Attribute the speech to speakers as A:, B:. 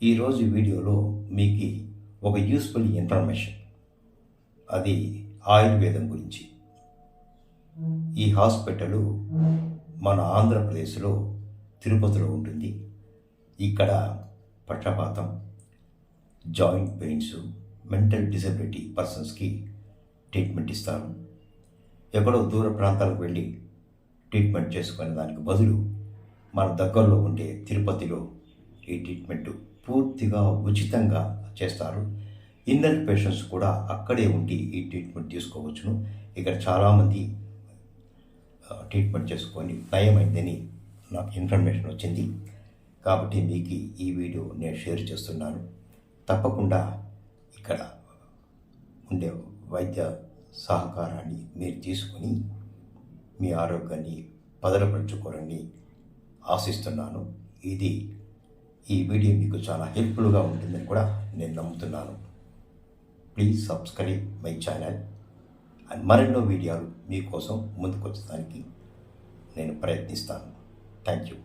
A: ఈరోజు వీడియోలో మీకు ఒక యూస్ఫుల్ ఇన్ఫర్మేషన్, అది ఆయుర్వేదం గురించి. ఈ హాస్పిటల్ మన ఆంధ్రప్రదేశ్లో తిరుపతిలో ఉంటుంది. ఇక్కడ పక్షపాతం, జాయింట్ పెయిన్స్, మెంటల్ డిసబిలిటీ పర్సన్స్కి ట్రీట్మెంట్ ఇస్తారు. ఎక్కడో దూర ప్రాంతాలకు వెళ్ళి ట్రీట్మెంట్ చేసుకునే దానికి బదులు మన దగ్గరలో ఉండే తిరుపతిలో ఈ ట్రీట్మెంట్ పూర్తిగా ఉచితంగా చేస్తారు. ఇన్నర్ పేషెంట్స్ కూడా అక్కడే ఉండి ఈ ట్రీట్మెంట్ తీసుకోవచ్చును. ఇక్కడ చాలామంది ట్రీట్మెంట్ చేసుకొని నయమైందని నాకు ఇన్ఫర్మేషన్ వచ్చింది. కాబట్టి మీకు ఈ వీడియో నేను షేర్ చేస్తున్నాను. తప్పకుండా ఇక్కడ ఉండే వైద్య సహకారాన్ని మీరు తీసుకొని మీ ఆరోగ్యాన్ని పదలపరుచుకోవాలని ఆశిస్తున్నాను. ఈ వీడియో మీకు చాలా హెల్ప్ఫుల్గా ఉంటుందని కూడా నేను నమ్ముతున్నాను. Please subscribe my channel and మరెన్నో వీడియోలు మీకోసం ముందుకు వచ్చడానికి నేను ప్రయత్నిస్తాను. Thank you.